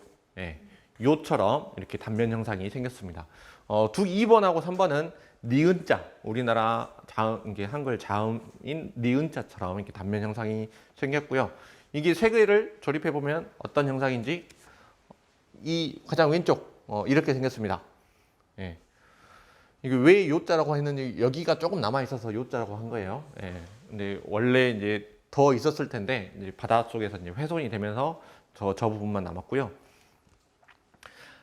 A: 요처럼 이렇게 단면 형상이 생겼습니다. 2번하고 3번은 니은자, 우리나라 이게 한글 자음인 니은자처럼 이렇게 단면 형상이 생겼고요. 이게 세 개를 조립해 보면 어떤 형상인지 이 가장 왼쪽 이렇게 생겼습니다. 이게 왜 요자라고 했는지 여기가 조금 남아 있어서 요자라고 한 거예요. 근데 원래 이제 더 있었을 텐데 이제 바닷속에서 이제 훼손이 되면서 저 부분만 남았고요.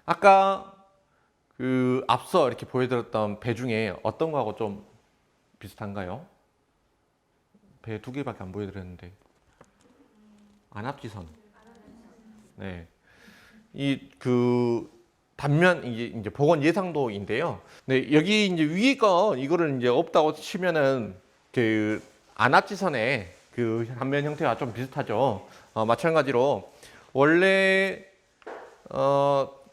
A: 아까 그 앞서 이렇게 보여드렸던 배 중에 어떤 거하고 좀 비슷한가요? 배 두 개밖에 안 보여드렸는데 안압지선. 네, 이 그 단면 이제 복원 예상도인데요. 네, 여기 이제 위가 이거를 이제 없다고 치면은 그 안압지선의 그 단면 형태와 좀 비슷하죠. 마찬가지로 원래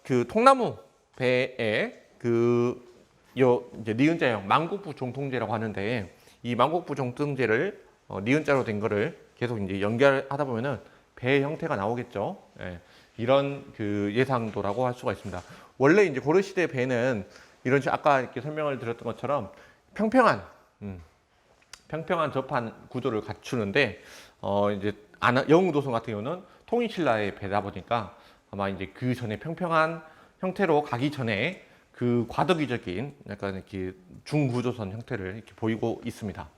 A: 그 통나무 배에 이제 니은자형 만국부 종통제라고 하는데 이 만국부 종통제를 니은자로 된 거를 계속 이제 연결하다 보면은 배 형태가 나오겠죠. 이런 그 예상도라고 할 수가 있습니다. 원래 이제 고려시대 배는 이런 식으로 아까 이렇게 설명을 드렸던 것처럼 평평한 접한 구조를 갖추는데 이제 영흥도선 같은 경우는 통일신라의 배다 보니까 아마 이제 그 전에 평평한 형태로 가기 전에 그 과도기적인 약간 이렇게 중구조선 형태를 이렇게 보이고 있습니다.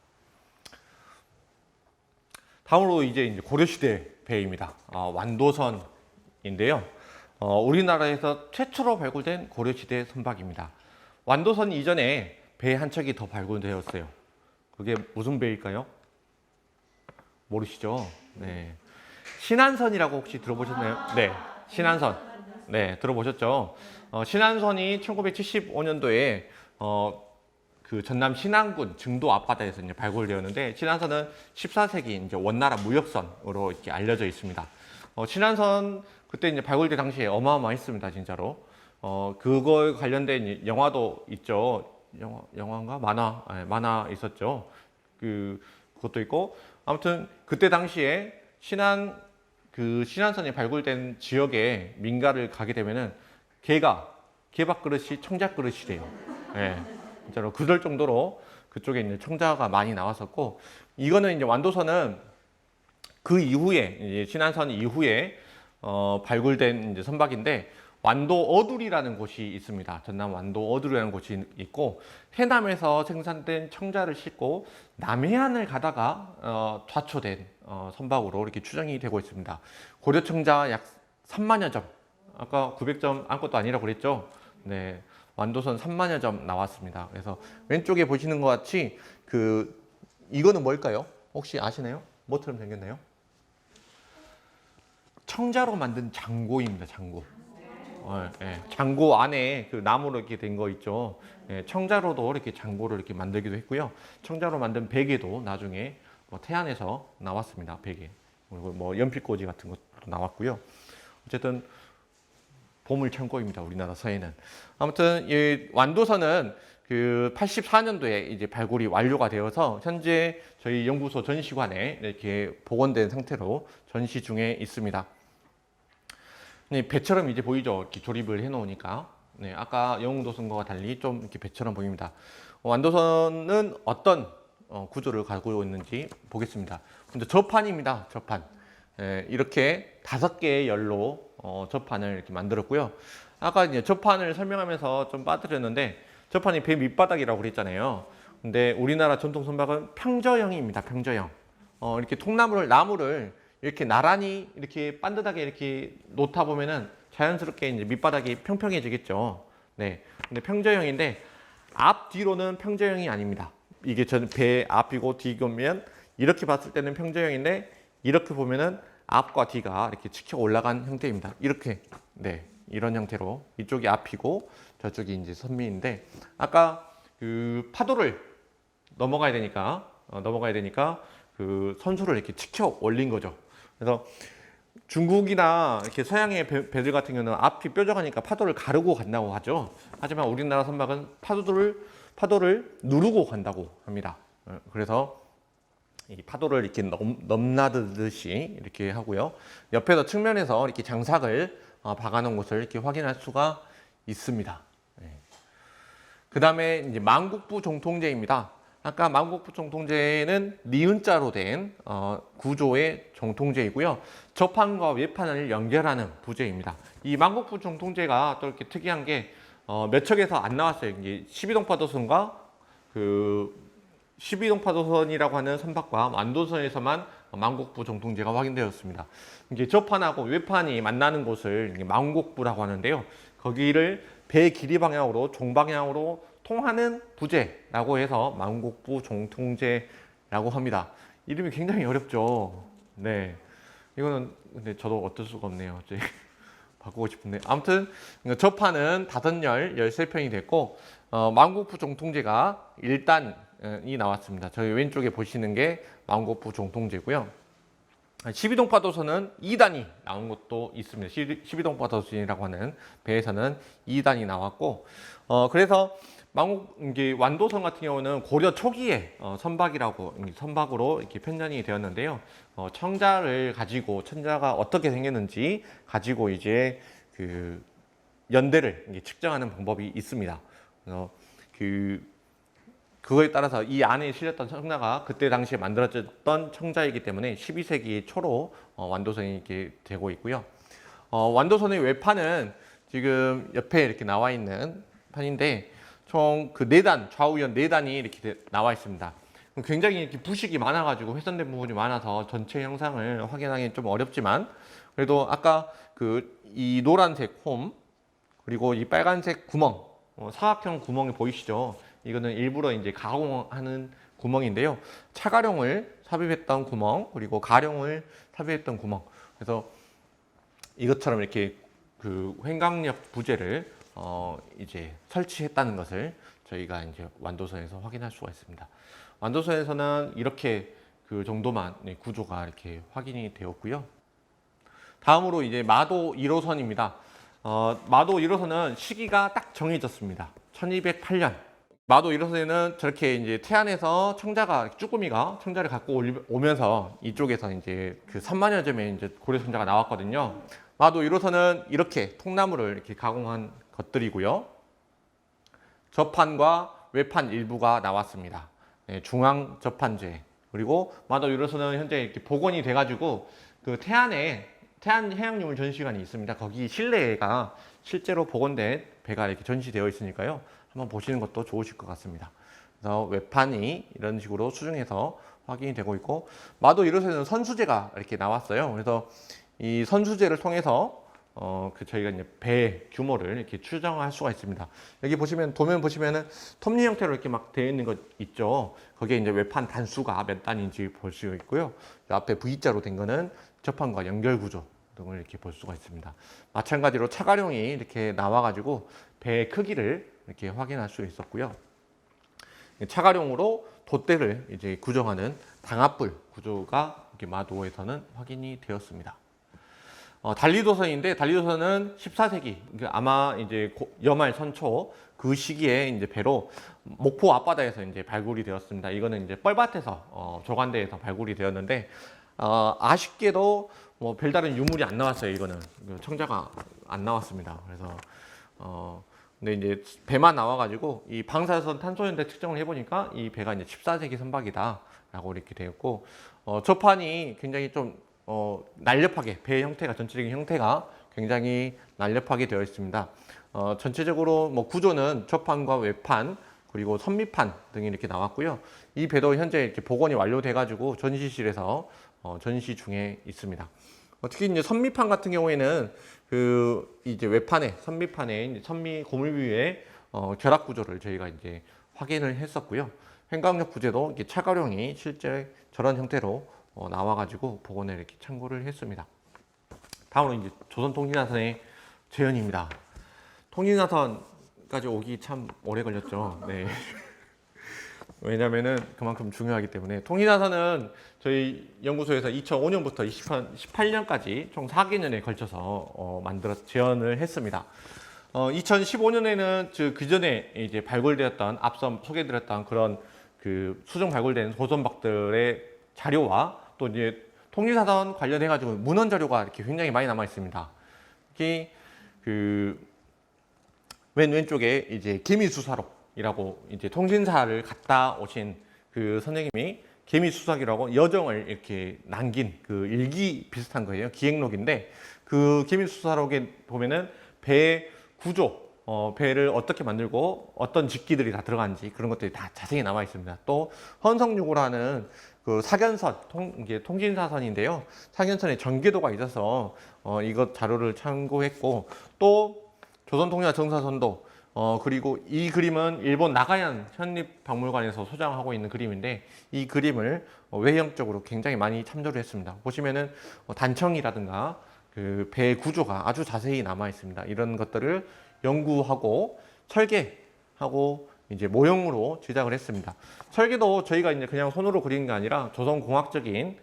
A: 다음으로 이제 고려시대 배입니다. 완도선인데요. 우리나라에서 최초로 발굴된 고려시대 선박입니다. 완도선 이전에 배 한 척이 더 발굴되었어요. 그게 무슨 배일까요? 모르시죠? 네. 신안선이라고 혹시 들어보셨나요? 네. 신안선. 네, 들어보셨죠? 신안선이 1975년도에 그 전남 신안군 증도 앞바다에서 이제 발굴되었는데, 신안선은 14세기 이제 원나라 무역선으로 이렇게 알려져 있습니다. 신안선 그때 이제 발굴될 당시에 어마어마했습니다, 진짜로. 그거에 관련된 영화도 있죠. 영화인가? 만화, 네, 만화 있었죠. 그것도 있고, 아무튼 그때 당시에 신안선이 발굴된 지역에 민가를 가게 되면은 개밥 그릇이 청자 그릇이래요. 예, 진짜로 그럴 정도로 그쪽에 이제 청자가 많이 나왔었고, 이거는 이제 완도선은 그 이후에 이제 신안선 이후에 발굴된 이제 선박인데, 완도 어두리라는 곳이 있습니다. 전남 완도 어두리라는 곳이 있고, 해남에서 생산된 청자를 싣고 남해안을 가다가 좌초된 선박으로 이렇게 추정이 되고 있습니다. 고려 청자 약 3만여 점. 아까 900점 아무것도 아니라고 그랬죠. 네, 완도선 3만여 점 나왔습니다. 그래서 왼쪽에 보시는 것 같이 이거는 뭘까요? 혹시 아시나요? 뭐처럼 생겼나요? 청자로 만든 장고입니다. 장고. 예, 장고 안에 그 나무로 이렇게 된 거 있죠. 예, 청자로도 이렇게 장고를 이렇게 만들기도 했고요. 청자로 만든 베개도 나중에 태안에서 나왔습니다. 베개. 그리고 연필꽂이 같은 것도 나왔고요. 어쨌든 보물창고입니다. 우리나라 서해는. 아무튼 이 완도선은 그 84년도에 이제 발굴이 완료가 되어서 현재 저희 연구소 전시관에 이렇게 복원된 상태로 전시 중에 있습니다. 네, 배처럼 이제 보이죠? 이렇게 조립을 해 놓으니까. 네, 아까 영흥도선과 달리 좀 이렇게 배처럼 보입니다. 완도선은 어떤 구조를 가지고 있는지 보겠습니다. 먼저 저판입니다. 저판. 예, 이렇게 5개의 열로 저판을 이렇게 만들었고요. 아까 이제 저판을 설명하면서 좀 빠뜨렸는데, 저판이 배 밑바닥이라고 그랬잖아요. 근데 우리나라 전통 선박은 평저형입니다. 평저형. 이렇게 나무를 이렇게 나란히 이렇게 반듯하게 이렇게 놓다 보면은 자연스럽게 이제 밑바닥이 평평해지겠죠. 네. 근데 평저형인데, 앞뒤로는 평저형이 아닙니다. 이게 배 앞이고 뒤면 이렇게 봤을 때는 평저형인데, 이렇게 보면은 앞과 뒤가 이렇게 치켜 올라간 형태입니다. 이렇게. 네. 이런 형태로 이쪽이 앞이고 저쪽이 이제 선미인데, 아까 그 파도를 넘어가야 되니까 그 선수를 이렇게 치켜 올린 거죠. 그래서 중국이나 이렇게 서양의 배들 같은 경우는 앞이 뾰족하니까 파도를 가르고 간다고 하죠. 하지만 우리나라 선박은 파도를 누르고 간다고 합니다. 그래서 이 파도를 이렇게 넘나드듯이 이렇게 하고요. 옆에서 측면에서 이렇게 장삭을 박아놓은 것을 이렇게 확인할 수가 있습니다. 그 다음에 이제 만국부 종통제입니다. 아까 만국부 종통제는 니은자로 된 구조의 종통제이고요. 저판과 외판을 연결하는 부제입니다. 이 만국부 종통제가 또 이렇게 특이한 게 몇 척에서 안 나왔어요. 이게 12동파도선과 그 12동파도선이라고 하는 선박과 완도선에서만 만국부 종통제가 확인되었습니다. 이게 저판하고 외판이 만나는 곳을 만국부라고 하는데요. 거기를 배 길이 방향으로 종방향으로 통하는 부제라고 해서 만국부 종통제라고 합니다. 이름이 굉장히 어렵죠. 네, 이거는 근데 저도 어쩔 수가 없네요. 바꾸고 싶은데, 아무튼 저판은 5열 13평이 됐고, 만국부 종통제가 1단이 나왔습니다. 저희 왼쪽에 보시는 게 만국부 종통제고요. 12동파도선은 2단이 나온 것도 있습니다. 12동파도선이라고 하는 배에서는 2단이 나왔고, 그래서 이게 완도선 같은 경우는 고려 초기에 선박으로 이렇게 편찬이 되었는데요. 청자가 어떻게 생겼는지 가지고 이제 그 연대를 측정하는 방법이 있습니다. 그거에 따라서 이 안에 실렸던 청자가 그때 당시에 만들어졌던 청자이기 때문에 12세기 초로 완도선이 이렇게 되고 있고요. 완도선의 외판은 지금 옆에 이렇게 나와 있는 판인데, 총 그 4단, 좌우연 4단이 이렇게 나와 있습니다. 굉장히 이렇게 부식이 많아가지고 훼손된 부분이 많아서 전체 형상을 확인하기 좀 어렵지만, 그래도 아까 이 노란색 홈, 그리고 이 빨간색 구멍, 사각형 구멍이 보이시죠? 이거는 일부러 이제 가공하는 구멍인데요. 차가룡을 삽입했던 구멍, 그리고 가룡을 삽입했던 구멍. 그래서 이것처럼 이렇게 그 횡강력 부재를 이제 설치했다는 것을 저희가 이제 완도선에서 확인할 수가 있습니다. 완도선에서는 이렇게 그 정도만 구조가 이렇게 확인이 되었고요. 다음으로 이제 마도 1호선입니다. 마도 1호선은 시기가 딱 정해졌습니다. 1208년. 마도 1호선에는 저렇게 이제 태안에서 쭈꾸미가 청자를 갖고 오면서 이쪽에서 이제 그 3만여 점의 이제 고래청자가 나왔거든요. 마도 1호선은 이렇게 통나무를 이렇게 가공한 것들이고요. 접판과 외판 일부가 나왔습니다. 네, 중앙 접판재. 그리고 마도 1호선은 현재 이렇게 복원이 돼가지고 그 태안 해양유물 전시관이 있습니다. 거기 실내가 실제로 복원된 배가 이렇게 전시되어 있으니까요. 한번 보시는 것도 좋으실 것 같습니다. 그래서 외판이 이런 식으로 수중에서 확인이 되고 있고, 마도 1호선에는 선수재가 이렇게 나왔어요. 그래서 이 선수재를 통해서 저희가 이제 배 규모를 이렇게 추정할 수가 있습니다. 여기 보시면 도면 보시면은 톱니 형태로 이렇게 막 되어 있는 것 있죠. 거기에 이제 외판 단수가 몇 단인지 볼 수 있고요. 앞에 V자로 된 거는 접판과 연결 구조 등을 이렇게 볼 수가 있습니다. 마찬가지로 차가룡이 이렇게 나와가지고 배의 크기를 이렇게 확인할 수 있었고요. 차가룡으로 돛대를 이제 구정하는 당압불 구조가 이렇게 마도에서는 확인이 되었습니다. 달리도선인데, 달리도선은 14세기 아마 이제 여말 선초 그 시기에 이제 배로 목포 앞바다에서 이제 발굴이 되었습니다. 이거는 이제 뻘밭에서 조간대에서 발굴이 되었는데, 아쉽게도 뭐 별다른 유물이 안 나왔어요. 이거는 청자가 안 나왔습니다. 그래서 근데 이제 배만 나와가지고 이 방사선 탄소연대 측정을 해보니까 이 배가 이제 14세기 선박이다라고 이렇게 되었고, 접판이 굉장히 좀 날렵하게, 배 형태가, 전체적인 형태가 굉장히 날렵하게 되어 있습니다. 전체적으로 뭐 구조는 접판과 외판 그리고 선미판 등이 이렇게 나왔고요. 이 배도 현재 이렇게 복원이 완료돼 가지고 전시실에서 전시 중에 있습니다. 특히 이제 선미판 같은 경우에는 그 이제 외판에, 선미판에 이제 선미 고물 위에 결합 구조를 저희가 이제 확인을 했었고요. 횡강력 부재도 이렇게 차가룡이 실제 저런 형태로 나와가지고 복원에 이렇게 참고를 했습니다. 다음으로 이제 조선통신사선의 재현입니다. 통신사선까지 오기 참 오래 걸렸죠. 네. 왜냐면은 그만큼 중요하기 때문에. 통신사선은 저희 연구소에서 2005년부터 2018년까지 총 4개년에 걸쳐서 재현을 했습니다. 2015년에는 그 전에 이제 발굴되었던, 앞서 소개드렸던 그런 그 수중 발굴된 고선박들의 자료와 또 이제 통신사선 관련해 가지고 문헌 자료가 이렇게 굉장히 많이 남아 있습니다. 특히 그 왼쪽에 이제 개미수사록이라고 이제 통신사를 갔다 오신 그 선생님이 개미수사기라고 여정을 이렇게 남긴 그 일기 비슷한 거예요. 기획록인데, 그 개미수사록에 보면은 배 구조, 배를 어떻게 만들고 어떤 직기들이 다 들어간지 그런 것들이 다 자세히 남아 있습니다. 또 헌성유고라는 그 사견선, 이게 통신사선인데요. 사견선에 전개도가 있어서 이것 자료를 참고했고, 또 조선통신사 정사선도, 그리고 이 그림은 일본 나가얀 현립박물관에서 소장하고 있는 그림인데, 이 그림을 외형적으로 굉장히 많이 참조를 했습니다. 보시면은 단청이라든가 그 배 구조가 아주 자세히 남아 있습니다. 이런 것들을 연구하고 설계하고 이제 모형으로 제작을 했습니다. 설계도 저희가 이제 그냥 손으로 그리는 게 아니라 조선공학적인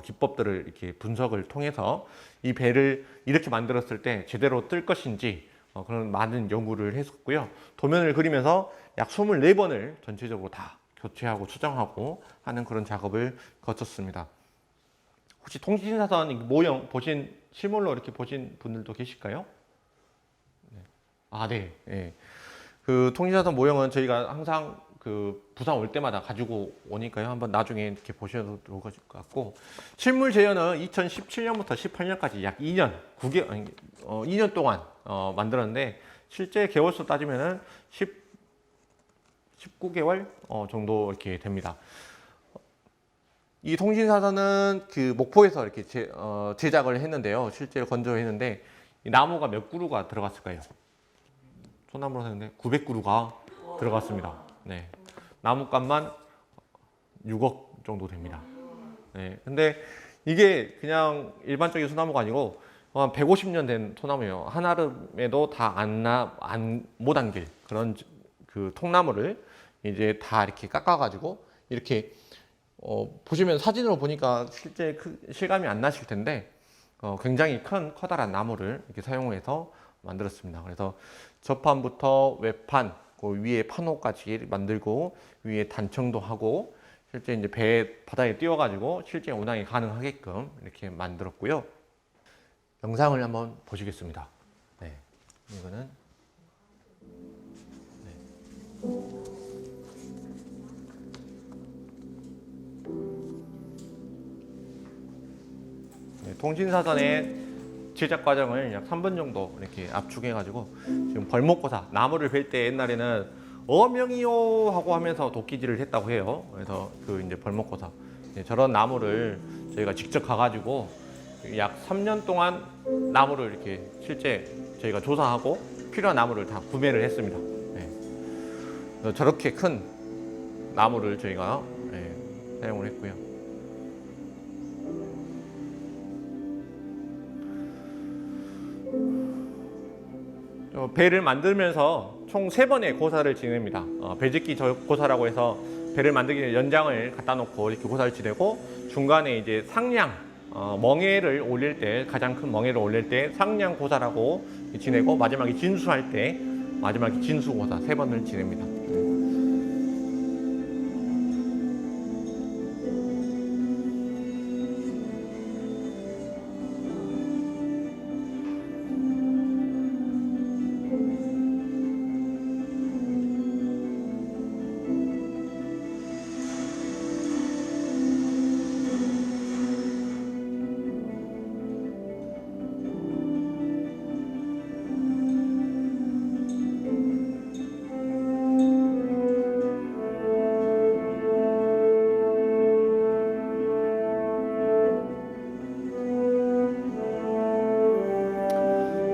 A: 기법들을 이렇게 분석을 통해서 이 배를 이렇게 만들었을 때 제대로 뜰 것인지 그런 많은 연구를 했었고요. 도면을 그리면서 약 24번을 전체적으로 다 교체하고 수정하고 하는 그런 작업을 거쳤습니다. 혹시 통신사선 모형 실물로 이렇게 보신 분들도 계실까요? 네. 아, 네. 네. 그 통신사선 모형은 저희가 항상 그 부산 올 때마다 가지고 오니까요. 한번 나중에 이렇게 보셔도 좋을 것 같고, 실물 재현은 2017년부터 18년까지 약 2년, 2년 동안 만들었는데, 실제 개월수 따지면은 19개월 정도 이렇게 됩니다. 이 통신사선은 그 목포에서 이렇게 제작을 했는데요. 실제로 건조했는데, 이 나무가 몇 그루가 들어갔을까요? 소나무로 했는데 900그루가 들어갔습니다. 네. 나무값만 6억 정도 됩니다. 네. 근데 이게 그냥 일반적인 소나무가 아니고 한 150년 된 소나무예요. 한아름에도 다 못 안길 그런 그 통나무를 이제 다 이렇게 깎아가지고 이렇게 보시면 사진으로 보니까 실제 실감이 안 나실 텐데 굉장히 커다란 나무를 이렇게 사용해서 만들었습니다. 그래서 저판부터 외판, 그 위에 판호까지 만들고 위에 단청도 하고 실제 이제 배 바다에 띄워가지고 실제 운항이 가능하게끔 이렇게 만들었고요. 영상을 한번 보시겠습니다. 네, 이거는 네, 통신사선의 제작 과정을 약 3분 정도 이렇게 압축해가지고 지금 벌목고사 나무를 벨 때 옛날에는 어명이요 하고 하면서 도끼질을 했다고 해요. 그래서 그 이제 벌목고사 저런 나무를 저희가 직접 가가지고 약 3년 동안 나무를 이렇게 실제 저희가 조사하고 필요한 나무를 다 구매를 했습니다. 네. 저렇게 큰 나무를 저희가 사용을 했고요. 배를 만들면서 총 3번의 고사를 지냅니다. 배짓기 고사라고 해서 배를 만들기 전에 연장을 갖다 놓고 이렇게 고사를 지내고 중간에 이제 상량 멍에를 올릴 때 가장 큰 멍에를 올릴 때 상량 고사라고 지내고 마지막에 진수할 때 마지막에 진수 고사 3번을 지냅니다.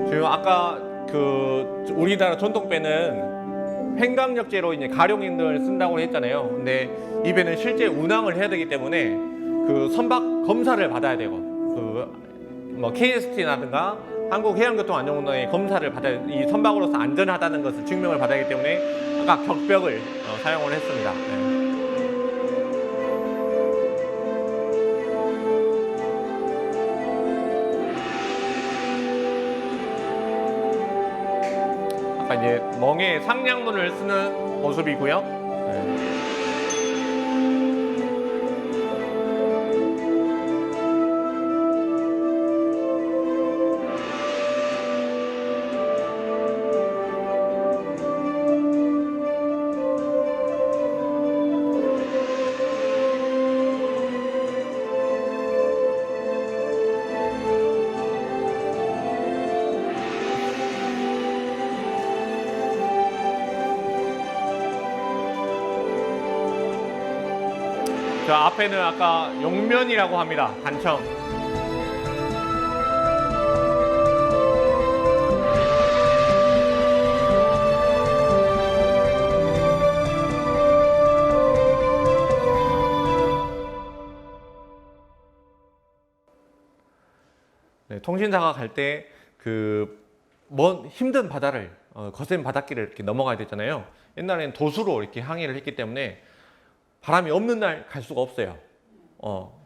A: 지금 아까 그 우리나라 전통배는 횡강력제로 이제 가룡인을 쓴다고 했잖아요. 근데 이 배는 실제 운항을 해야 되기 때문에 그 선박 검사를 받아야 되고 그 뭐 KST라든가 한국해양교통안전공단의 검사를 받아야 이 선박으로서 안전하다는 것을 증명을 받아야 하기 때문에 아까 격벽을 사용을 했습니다. 네. 이제 멍에 상량문을 쓰는 모습이고요. 네. 저 앞에는 아까 용면이라고 합니다. 단청. 네, 통신사가 갈 때 그 먼 힘든 바다를 거센 바닷길을 이렇게 넘어가야 되잖아요. 옛날에는 도수로 이렇게 항해를 했기 때문에 바람이 없는 날 갈 수가 없어요.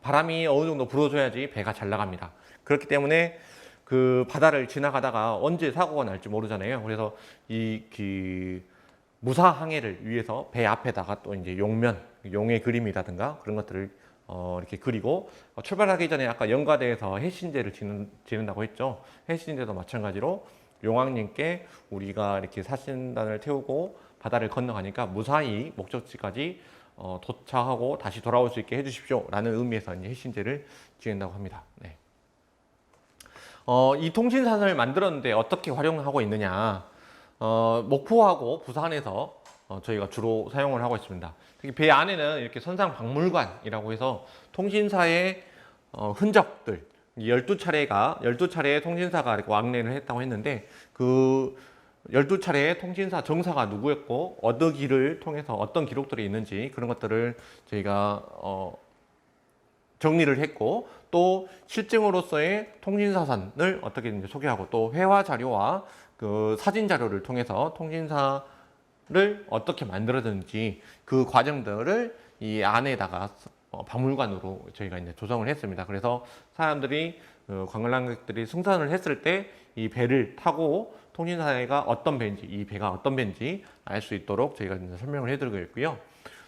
A: 바람이 어느 정도 불어줘야지 배가 잘 나갑니다. 그렇기 때문에 그 바다를 지나가다가 언제 사고가 날지 모르잖아요. 그래서 이 무사 항해를 위해서 배 앞에다가 또 이제 용면, 용의 그림이라든가 그런 것들을 이렇게 그리고 출발하기 전에 아까 영가대에서 해신제를 지는다고 했죠. 해신제도 마찬가지로 용왕님께 우리가 이렇게 사신단을 태우고 바다를 건너가니까 무사히 목적지까지 도착하고 다시 돌아올 수 있게 해주십시오 라는 의미에서 이제 해신제를 지낸다고 합니다. 네. 이 통신사선을 만들었는데 어떻게 활용하고 있느냐, 목포하고 부산에서 저희가 주로 사용을 하고 있습니다. 특히 배 안에는 이렇게 선상박물관이라고 해서 통신사의 흔적들 12차례의 통신사가 이렇게 왕래를 했다고 했는데 그 12차례의 통신사 정사가 누구였고 어느 길을 통해서 어떤 기록들이 있는지 그런 것들을 저희가 정리를 했고, 또 실증으로서의 통신사선을 어떻게 이제 소개하고, 또 회화 자료와 그 사진 자료를 통해서 통신사를 어떻게 만들어졌는지 그 과정들을 이 안에다가 박물관으로 저희가 이제 조성을 했습니다. 그래서 사람들이 관광객들이 승선을 했을 때 이 배를 타고 통신사가 어떤 배인지, 이 배가 어떤 배인지 알 수 있도록 저희가 이제 설명을 해드리고 있고요.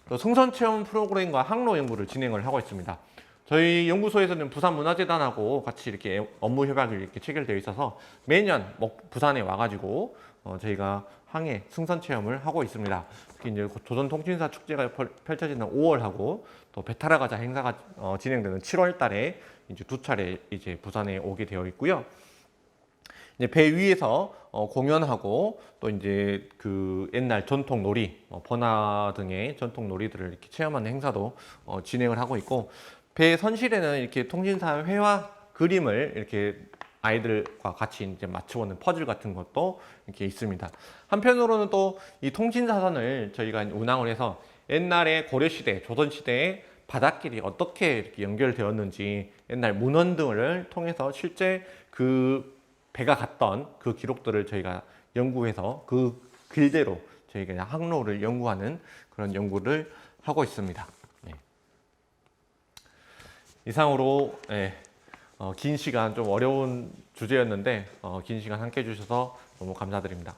A: 또 승선 체험 프로그램과 항로 연구를 진행을 하고 있습니다. 저희 연구소에서는 부산문화재단하고 같이 이렇게 업무 협약이 이렇게 체결되어 있어서 매년 부산에 와가지고 저희가 항해 승선 체험을 하고 있습니다. 특히 이제 조선통신사 축제가 펼쳐지는 5월하고 또 배 타러 가자 행사가 진행되는 7월 달에 이제 2차례 이제 부산에 오게 되어 있고요. 이제 배 위에서 공연하고 또 이제 그 옛날 전통 놀이, 번화 등의 전통 놀이들을 이렇게 체험하는 행사도 진행을 하고 있고, 배 선실에는 이렇게 통신사 회화 그림을 이렇게 아이들과 같이 이제 맞춰보는 퍼즐 같은 것도 이렇게 있습니다. 한편으로는 또 이 통신사선을 저희가 운항을 해서 옛날에 고려시대, 조선시대에 바닷길이 어떻게 이렇게 연결되었는지 옛날 문헌 등을 통해서 실제 그 배가 갔던 그 기록들을 저희가 연구해서 그 길대로 저희가 항로를 연구하는 그런 연구를 하고 있습니다. 네. 이상으로 긴 시간, 좀 어려운 주제였는데 긴 시간 함께 해주셔서 너무 감사드립니다.